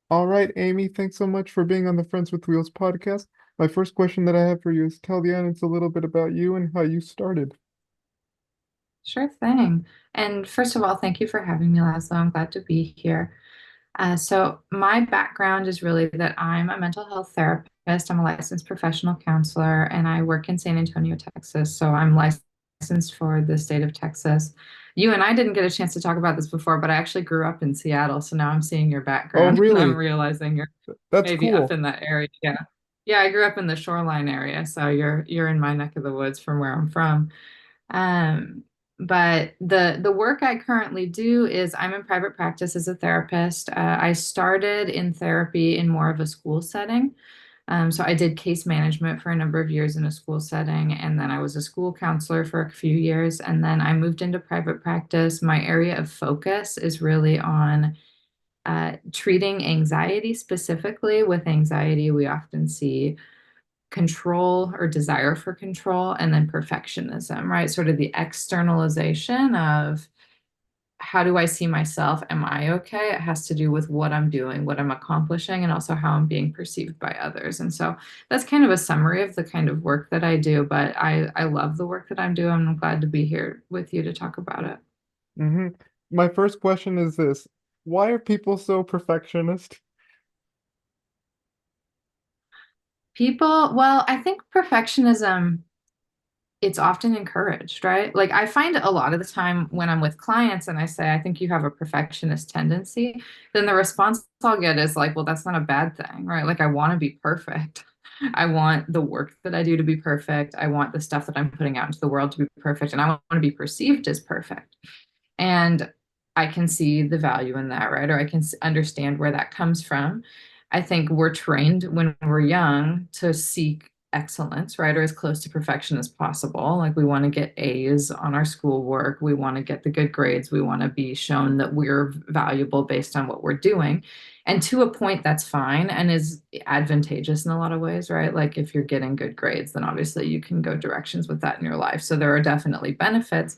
All right, Amy, thanks so much for being on the Friends with Wheels podcast. My first question that I have for you is tell the audience a little bit about you and how you started. Sure thing. And first of all, thank you for having me, Laszlo. I'm glad to be here. So, my background is really that I'm a mental health therapist. I'm a licensed professional counselor, and I work in San Antonio, Texas. So, I'm licensed for the state of Texas. You and I didn't get a chance to talk about this before, but I actually grew up in Seattle. So now I'm seeing your Oh, background and I'm really? realizing you're That's maybe up cool. in that area. Yeah. Yeah, I grew up in the shoreline area, so you're in my neck of the woods from where I'm from. Um, but the work I currently do is I'm in private practice as a therapist. I started in therapy in more of a school setting. So I did case management for a number of years in a school setting, and then I was a school counselor for a few years, and then I moved into private practice. My area of focus is really on treating anxiety specifically. With anxiety, we often see control or desire for control, and then perfectionism, right? Sort of the externalization of how do I see myself? Am I okay? It has to do with what I'm doing, what I'm accomplishing, and also how I'm being perceived by others. And so that's kind of a summary of the kind of work that I do, but I love the work that I'm doing. I'm glad to be here with you to talk about it. Hmm. My first question is this: why are people so perfectionist? Well, I think perfectionism it's often encouraged, right? Like I find a lot of the time when I'm with clients and I say, I think you have a perfectionist tendency, then the response I'll get is like, well, that's not a bad thing, right? Like I want to be perfect. I want the work that I do to be perfect. I want the stuff that I'm putting out into the world to be perfect. And I want to be perceived as perfect. And I can see the value in that, right? Or I can understand where that comes from. I think we're trained when we're young to seek excellence, right? Or as close to perfection as possible. Like we want to get A's on our schoolwork. We want to get the good grades. We want to be shown that we're valuable based on what we're doing. And to a point, that's fine and is advantageous in a lot of ways, right? Like if you're getting good grades, then obviously you can go directions with that in your life. So there are definitely benefits.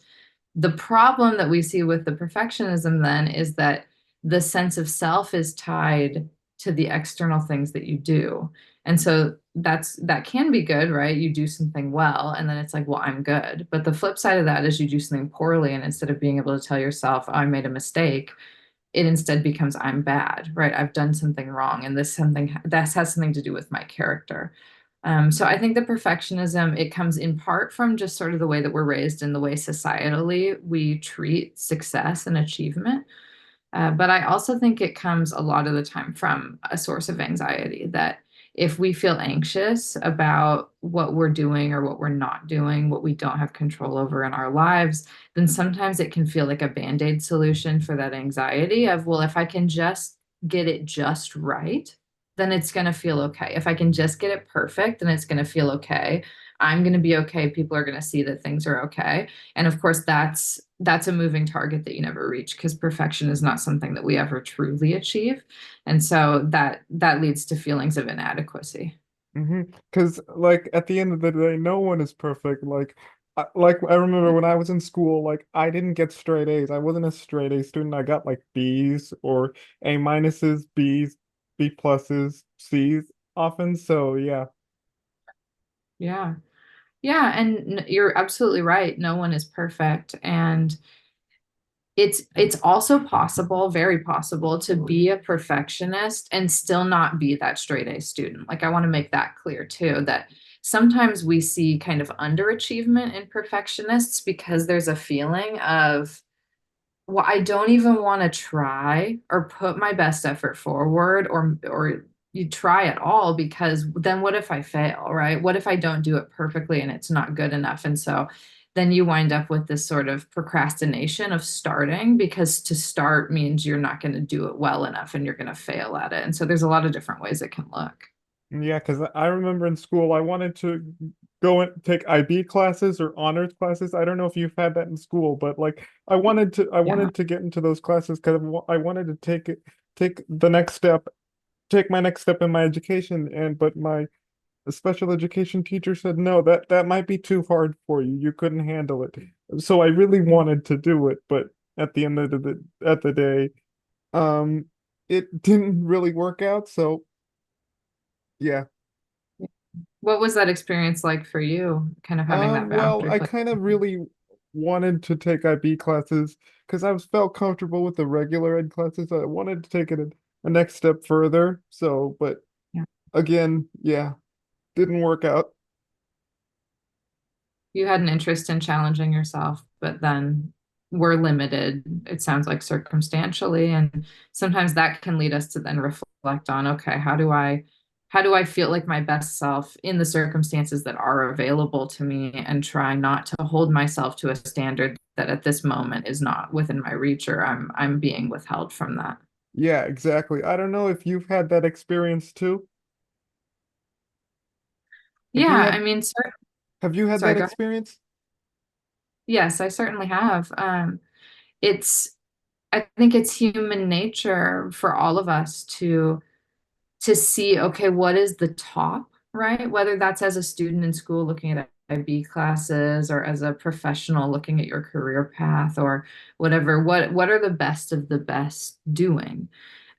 The problem that we see with the perfectionism then is that the sense of self is tied to the external things that you do. And so that can be good, right? You do something well and then it's like, well, I'm good. But the flip side of that is you do something poorly and instead of being able to tell yourself, oh, I made a mistake, it instead becomes I'm bad, right? I've done something wrong and this has something to do with my character. So I think the perfectionism, it comes in part from just sort of the way that we're raised and the way societally we treat success and achievement. But I also think it comes a lot of the time from a source of anxiety that if we feel anxious about what we're doing or what we're not doing, what we don't have control over in our lives, then sometimes it can feel like a band-aid solution for that anxiety of, well, if I can just get it just right, then it's going to feel okay. If I can just get it perfect, then it's going to feel okay. I'm going to be okay. People are going to see that things are okay. And of course, that's a moving target that you never reach because perfection is not something that we ever truly achieve. And so that leads to feelings of inadequacy. Because like at the end of the day, no one is perfect. Like I remember when I was in school, like I didn't get straight A's. I wasn't a straight A student. I got like B's or A minuses, B's, B pluses, C's often. So yeah. Yeah. Yeah, and you're absolutely right. No one is perfect. And it's also possible, very possible, to be a perfectionist and still not be that straight A student. Like I want to make that clear too, that sometimes we see kind of underachievement in perfectionists because there's a feeling of, well, I don't even want to try or put my best effort forward or you try at all because then what if I fail, right? What if I don't do it perfectly and it's not good enough? And so then you wind up with this sort of procrastination of starting because to start means you're not going to do it well enough and you're going to fail at it. And so there's a lot of different ways it can look. Yeah, because I remember in school I wanted to go and take IB classes or honors classes. I don't know if you've had that in school, but like I Yeah. wanted to get into those classes because I wanted to take the next step, take my next step in my education. And but my special education teacher said no, that might be too hard for you. You couldn't handle it. So I really wanted to do it, but at the end of the day, um it didn't really work out. So yeah. What was that experience like for you, kind of having that Well, boundary I place? kind of really wanted to take IB classes because I was felt comfortable with the regular ed classes. I wanted to take it a next step further. So, but Yeah. again, yeah, didn't work out. You had an interest in challenging yourself, but then we're limited, it sounds like circumstantially. And sometimes that can lead us to then reflect on, okay, how do I feel like my best self in the circumstances that are available to me and try not to hold myself to a standard that at this moment is not within my reach or I'm being withheld from that. Yeah, exactly. I don't know if you've had that experience too. Have you Yeah, I had mean, have you had sorry, that go ahead. experience? Yes, I certainly have. It's I think it's human nature for all of us to see, okay, what is the top, right? Whether that's as a student in school looking at IB classes or as a professional looking at your career path or whatever, what are the best of the best doing?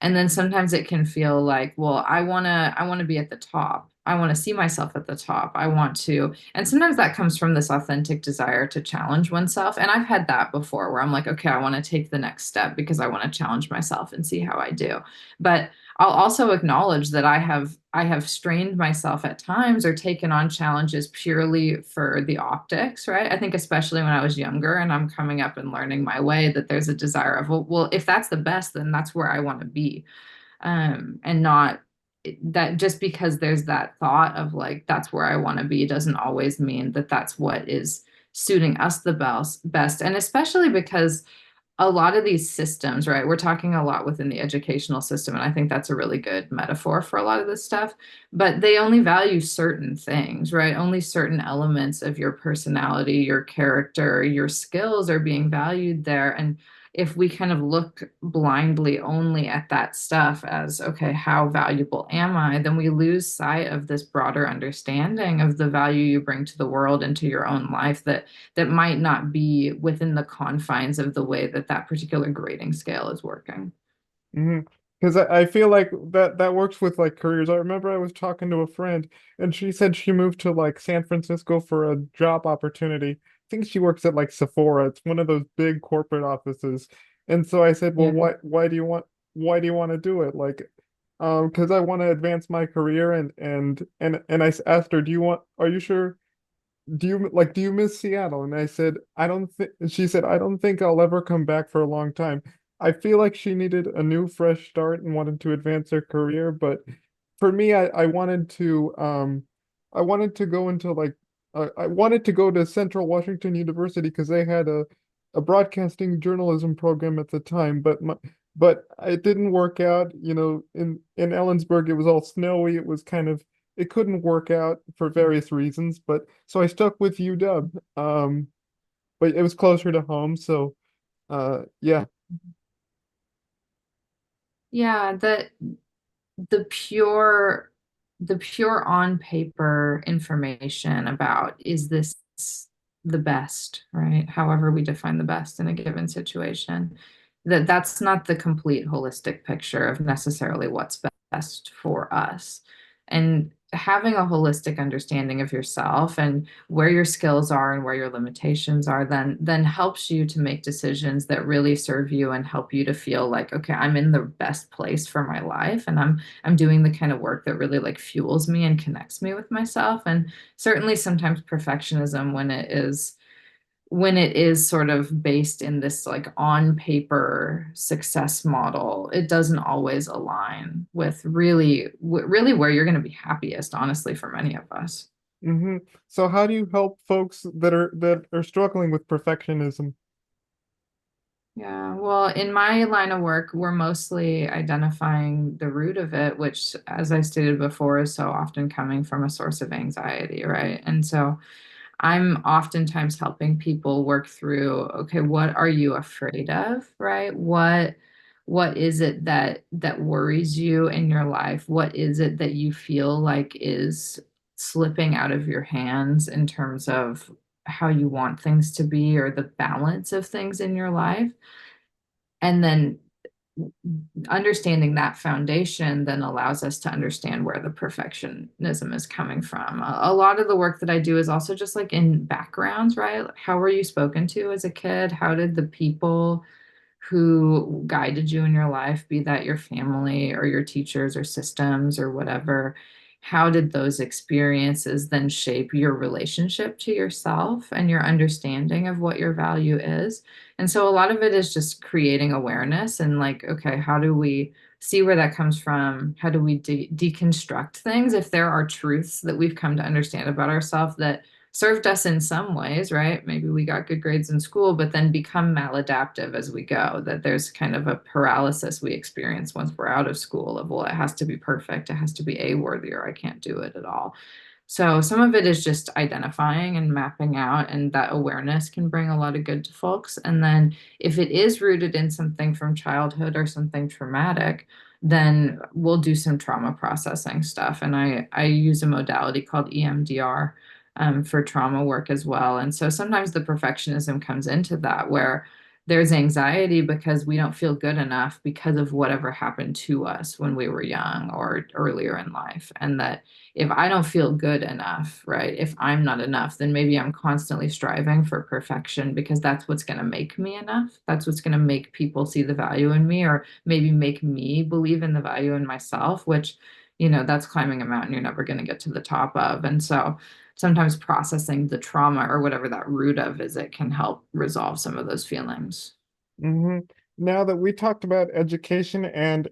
And then sometimes it can feel like, well, I want to be at the top. I want to see myself at the top. I want to, and sometimes that comes from this authentic desire to challenge oneself. And I've had that before where I'm like, okay, I want to take the next step because I want to challenge myself and see how I do. But I'll also acknowledge that I have strained myself at times or taken on challenges purely for the optics, right? I think especially when I was younger and I'm coming up and learning my way that there's a desire of, well, if that's the best, then that's where I want to be. And not that just because there's that thought of like that's where I want to be doesn't always mean that that's what is suiting us the best. And especially because a lot of these systems, right? We're talking a lot within the educational system, and I think that's a really good metaphor for a lot of this stuff. But they only value certain things, right? Only certain elements of your personality, your character, your skills are being valued there. And if we kind of look blindly only at that stuff as, okay, how valuable am I? Then we lose sight of this broader understanding of the value you bring to the world and to your own life that might not be within the confines of the way that that particular grading scale is working. Hmm. Because I feel like that works with like careers. I remember I was talking to a friend and she said she moved to like San Francisco for a job opportunity. I think she works at like Sephora. It's one of those big corporate offices. And so I said, "Well, Yeah. why do you want to do it?" Like because I want to advance my career and asked her, are you sure do you miss Seattle? And I said, I don't think, she said, I don't think I'll ever come back for a long time. I feel like she needed a new fresh start and wanted to advance her career. But for me, I wanted to go into like, I wanted to go to Central Washington University because they had a broadcasting journalism program at the time. But it didn't work out. In Ellensburg, it was all snowy. It couldn't work out for various reasons. But so I stuck with UW. But it was closer to home, so yeah. Yeah, the pure the pure on paper information about is this the best, right? However we define the best in a given situation, that's not the complete holistic picture of necessarily what's best for us. And having a holistic understanding of yourself and where your skills are and where your limitations are then helps you to make decisions that really serve you and help you to feel like, okay, I'm in the best place for my life and I'm doing the kind of work that really like fuels me and connects me with myself. And certainly sometimes perfectionism when it is sort of based in this like on paper success model, it doesn't always align with really where you're going to be happiest, honestly, for many of us. Hmm. So how do you help folks that are struggling with perfectionism? Yeah, well, in my line of work, we're mostly identifying the root of it, which, as I stated before, is so often coming from a source of anxiety, right? And so I'm oftentimes helping people work through, okay, what are you afraid of, right? What is it that worries you in your life? What is it that you feel like is slipping out of your hands in terms of how you want things to be or the balance of things in your life? And then understanding that foundation then allows us to understand where the perfectionism is coming from. A lot of the work that I do is also just like in backgrounds, right? Like, how were you spoken to as a kid? How did the people who guided you in your life, be that your family or your teachers or systems or whatever, how did those experiences then shape your relationship to yourself and your understanding of what your value is? And so a lot of it is just creating awareness and like, okay, how do we see where that comes from? How do we deconstruct things if there are truths that we've come to understand about ourselves that served us in some ways, right? Maybe we got good grades in school, but then become maladaptive as we go, that there's kind of a paralysis we experience once we're out of school of, well, it has to be perfect, it has to be A-worthy, or I can't do it at all. So some of it is just identifying and mapping out, and that awareness can bring a lot of good to folks. And then if it is rooted in something from childhood or something traumatic, then we'll do some trauma processing stuff. And I use a modality called EMDR for trauma work as well. And so sometimes the perfectionism comes into that where there's anxiety because we don't feel good enough because of whatever happened to us when we were young or earlier in life. And that if I don't feel good enough, right, if I'm not enough, then maybe I'm constantly striving for perfection because that's what's going to make me enough. That's what's going to make people see the value in me, or maybe make me believe in the value in myself, which, that's climbing a mountain you're never going to get to the top of. And so sometimes processing the trauma or whatever that root of is, it can help resolve some of those feelings. Hmm. Now that we talked about education and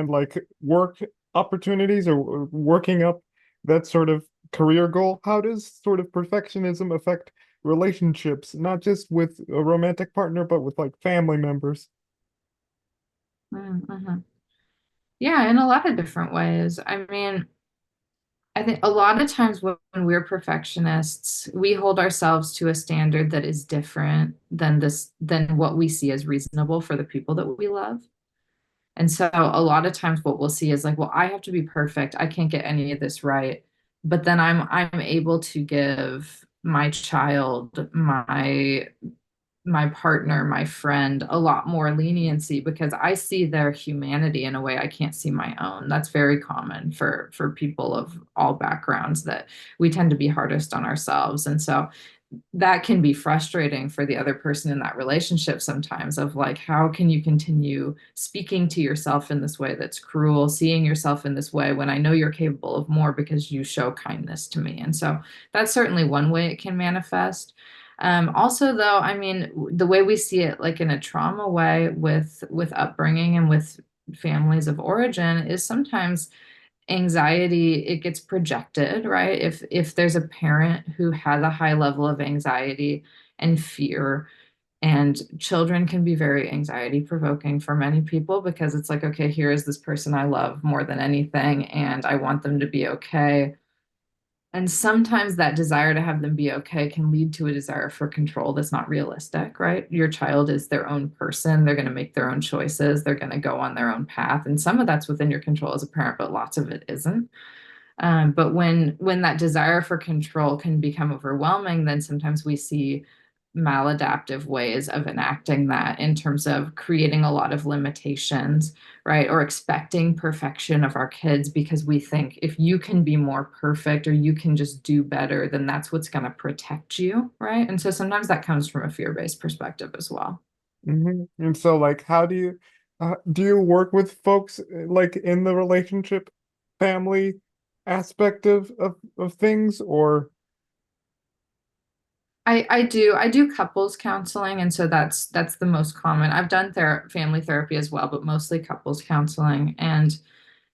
like work opportunities or working up that sort of career goal, how does sort of perfectionism affect relationships, not just with a romantic partner, but with like family members? Mm-hmm. Yeah, in a lot of different ways. I mean, I think a lot of times when we're perfectionists, we hold ourselves to a standard that is different than what we see as reasonable for the people that we love. And so a lot of times what we'll see is like, well, I have to be perfect. I can't get any of this right. But then I'm able to give my child, my partner, my friend, a lot more leniency because I see their humanity in a way I can't see my own. That's very common for people of all backgrounds, that we tend to be hardest on ourselves. And so that can be frustrating for the other person in that relationship sometimes, of like, how can you continue speaking to yourself in this way that's cruel, seeing yourself in this way when I know you're capable of more because you show kindness to me. And so that's certainly one way it can manifest. Also, though, I mean, the way we see it, like in a trauma way with upbringing and with families of origin, is sometimes anxiety, it gets projected, right? If there's a parent who has a high level of anxiety and fear, and children can be very anxiety provoking for many people because it's like, okay, here is this person I love more than anything, and I want them to be okay. And sometimes that desire to have them be okay can lead to a desire for control that's not realistic, right? Your child is their own person. They're going to make their own choices. They're going to go on their own path. And some of that's within your control as a parent, but lots of it isn't. But when that desire for control can become overwhelming, then sometimes we see maladaptive ways of enacting that in terms of creating a lot of limitations, right? Or expecting perfection of our kids because we think if you can be more perfect or you can just do better, then that's what's going to protect you, right? And so sometimes that comes from a fear-based perspective as well. Hmm. And so, like, how do you work with folks like in the relationship, family aspect of things, or I do couples counseling, and so that's the most common. I've done family therapy as well, but mostly couples counseling. And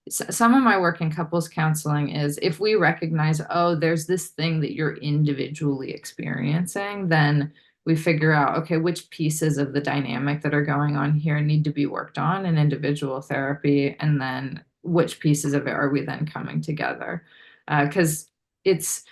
some of my work in couples counseling is if we recognize, oh, there's this thing that you're individually experiencing, then we figure out, okay, which pieces of the dynamic that are going on here need to be worked on in individual therapy, and then which pieces of it are we then coming together? Because it's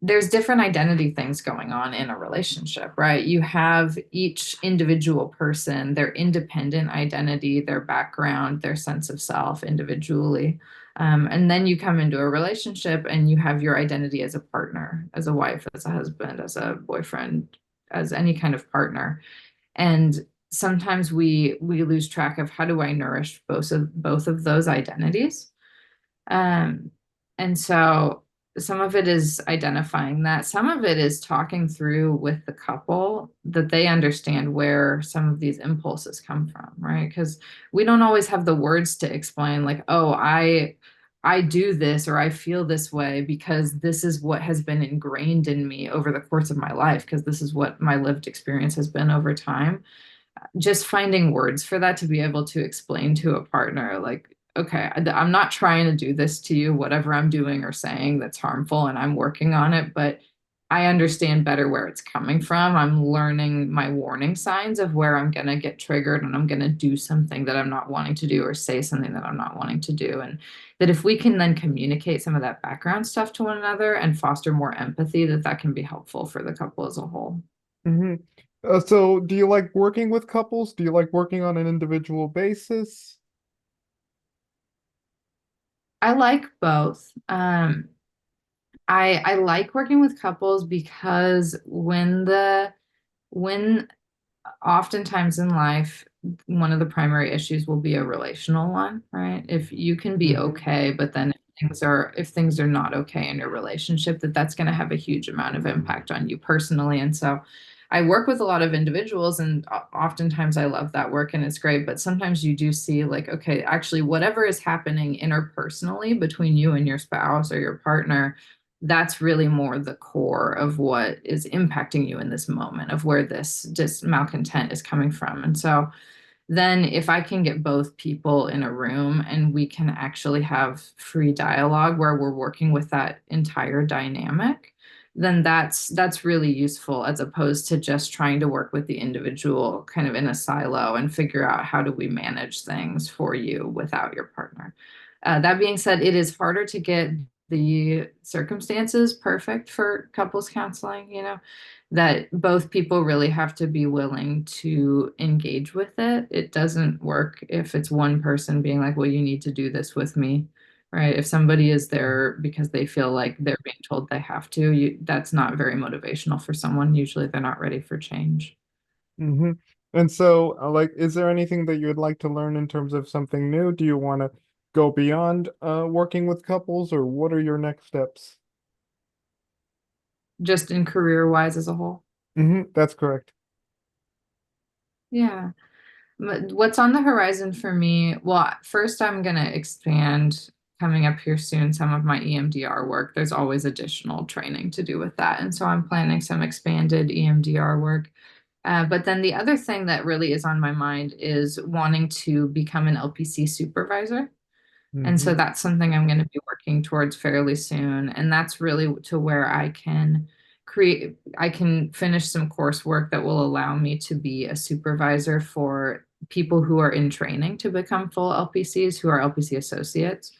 there's different identity things going on in a relationship, right? You have each individual person, their independent identity, their background, their sense of self individually. And then you come into a relationship and you have your identity as a partner, as a wife, as a husband, as a boyfriend, as any kind of partner. And sometimes we lose track of how do I nourish both of those identities. Um, and so some of it is identifying that. Some of it is talking through with the couple that they understand where some of these impulses come from, right? Because we don't always have the words to explain, like, oh, I do this or I feel this way because this is what has been ingrained in me over the course of my life, because this is what my lived experience has been over time. Just finding words for that to be able to explain to a partner, like, okay, I'm not trying to do this to you, whatever I'm doing or saying that's harmful, and I'm working on it, but I understand better where it's coming from. I'm learning my warning signs of where I'm going to get triggered and I'm going to do something that I'm not wanting to do or say something that I'm not wanting to do. And that if we can then communicate some of that background stuff to one another and foster more empathy, that that can be helpful for the couple as a whole. Hmm. So do you like working with couples? Do you like working on an individual basis? I like both. I like working with couples because when oftentimes in life, one of the primary issues will be a relational one, right? If you can be Hmm. okay, but then if things are not okay in your relationship, that's going to have a huge amount of impact on you personally. And so I work with a lot of individuals, and oftentimes I love that work and it's great. But sometimes you do see, like, okay, actually, whatever is happening interpersonally between you and your spouse or your partner, that's really more the core of what is impacting you in this moment, of where this malcontent is coming from. And so then if I can get both people in a room and we can actually have free dialogue where we're working with that entire dynamic, then that's really useful, as opposed to just trying to work with the individual kind of in a silo and figure out how do we manage things for you without your partner. That being said, it is harder to get the circumstances perfect for couples counseling, that both people really have to be willing to engage with it. It doesn't work if it's one person being like, well, you need to do this with me, right? If somebody is there because they feel like they're being told they have to, that's not very motivational for someone. Usually they're not ready for change. Hmm. And so, like, is there anything that you would like to learn in terms of something new? Do you want to go beyond working with couples, or what are your next steps? Just in career wise as a whole. That's correct. Yeah. But what's on the horizon for me? Well, first, I'm going to expand coming up here soon some of my EMDR work. There's always additional training to do with that. And so I'm planning some expanded EMDR work. But then the other thing that really is on my mind is wanting to become an LPC supervisor. And so Hmm. that's something I'm going to be working towards fairly soon. And that's really to where I can finish some coursework that will allow me to be a supervisor for people who are in training to become full LPCs, who are LPC associates.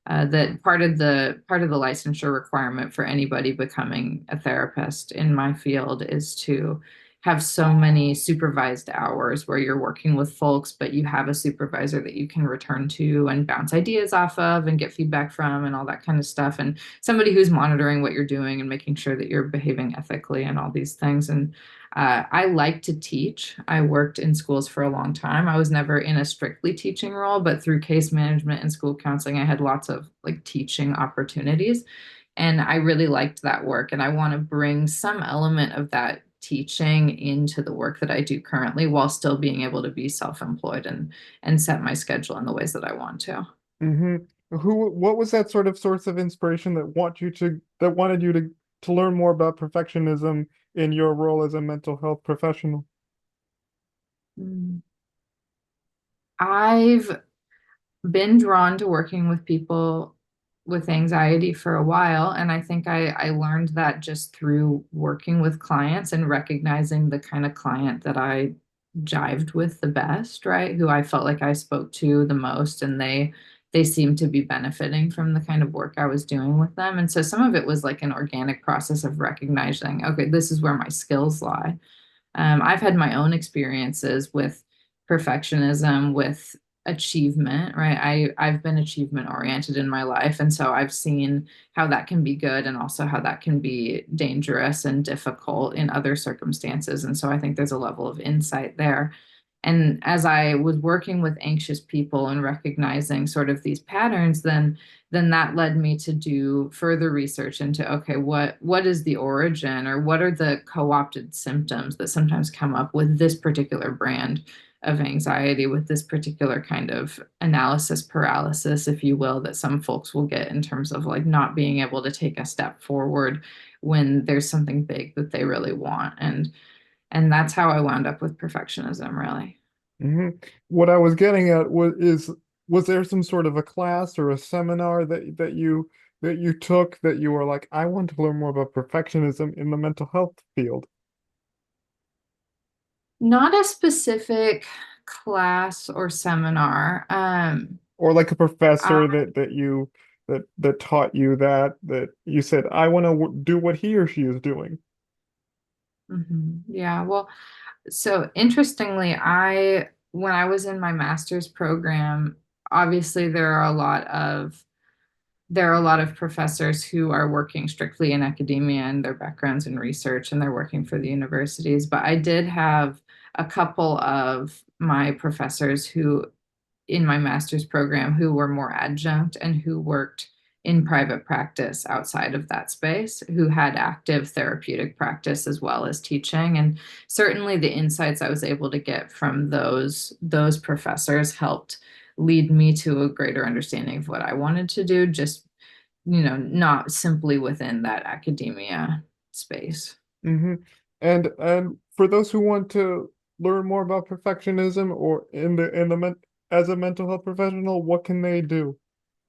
That part of the licensure requirement for anybody becoming a therapist in my field is to have so many supervised hours where you're working with folks, but you have a supervisor that you can return to and bounce ideas off of and get feedback from and all that kind of stuff. And somebody who's monitoring what you're doing and making sure that you're behaving ethically and all these things. And I like to teach. I worked in schools for a long time. I was never in a strictly teaching role, but through case management and school counseling, I had lots of like teaching opportunities. And I really liked that work. And I want to bring some element of that teaching into the work that I do currently while still being able to be self-employed and set my schedule in the ways that I want to. Hmm. What was that sort of source of inspiration that wanted you to learn more about perfectionism in your role as a mental health professional? Mm. I've been drawn to working with people with anxiety for a while. And I think I learned that just through working with clients and recognizing the kind of client that I jived with the best, right? Who I felt like I spoke to the most, and they seemed to be benefiting from the kind of work I was doing with them. And so some of it was like an organic process of recognizing, okay, this is where my skills lie. I've had my own experiences with perfectionism, with achievement, right? I've been achievement oriented in my life. And so I've seen how that can be good and also how that can be dangerous and difficult in other circumstances. And so I think there's a level of insight there. And as I was working with anxious people and recognizing sort of these patterns, then that led me to do further research into, okay, what is the origin, or what are the co-opted symptoms that sometimes come up with this particular brand of anxiety, with this particular kind of analysis paralysis, if you will, that some folks will get in terms of like not being able to take a step forward when there's something big that they really want. And that's how I wound up with perfectionism, really. Hmm. What I was getting at was there some sort of a class or a seminar that you took that you were like, I want to learn more about perfectionism in the mental health field, Not a specific class or seminar. or like a I, professor that taught you that you said, I want to do what he or she is doing. yeah, well, so interestingly, when I was in my master's program, obviously there are a lot of professors who are working strictly in academia and their backgrounds in research and they're working for the universities. But I did have a couple of my professors who in my master's program who were more adjunct and who worked in private practice outside of that space, who had active therapeutic practice as well as teaching. And certainly the insights I was able to get from those professors helped lead me to a greater understanding of what I wanted to do, just not simply within that academia space. Hmm. And for those who want to learn more about perfectionism or in the as a mental health professional, what can they do?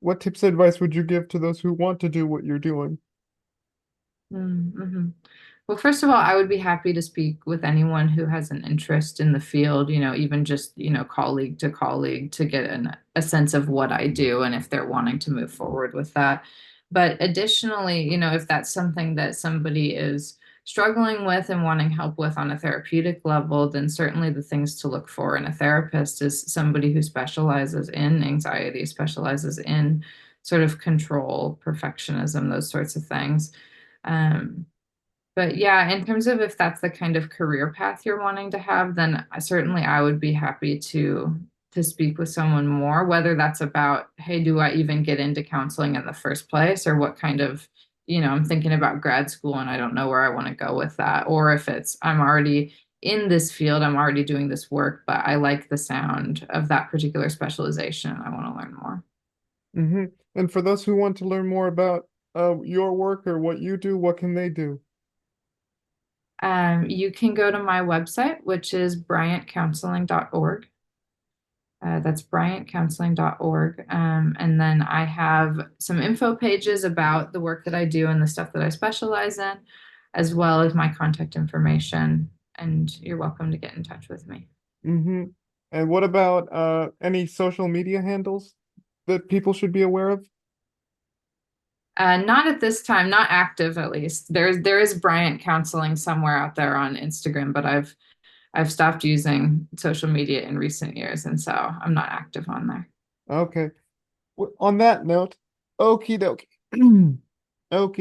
What tips and advice would you give to those who want to do what you're doing? Mm-hmm. Well, first of all, I would be happy to speak with anyone who has an interest in the field, even just, colleague to colleague to get a sense of what I do and if they're wanting to move forward with that. But additionally, if that's something that somebody is struggling with and wanting help with on a therapeutic level, then certainly the things to look for in a therapist is somebody who specializes in anxiety, specializes in sort of control, perfectionism, those sorts of things. Um, but yeah, in terms of if that's the kind of career path you're wanting to have, then certainly I would be happy to speak with someone more, whether that's about, hey, do I even get into counseling in the first place, or what kind of, I'm thinking about grad school and I don't know where I want to go with that, or if it's I'm already in this field, I'm already doing this work, but I like the sound of that particular specialization and I want to learn more. Hmm. And for those who want to learn more about your work or what you do, what can they do? You can go to my website, which is bryantcounseling.org. That's bryantcounseling.org. And then I have some info pages about the work that I do and the stuff that I specialize in, as well as my contact information. And you're welcome to get in touch with me. Hmm. And what about any social media handles that people should be aware of? Not at this time, not active at least. There is Bryant Counseling somewhere out there on Instagram, but I've stopped using social media in recent years, and so I'm not active on there. Okay. On that note, okie dokie. Okie dokie.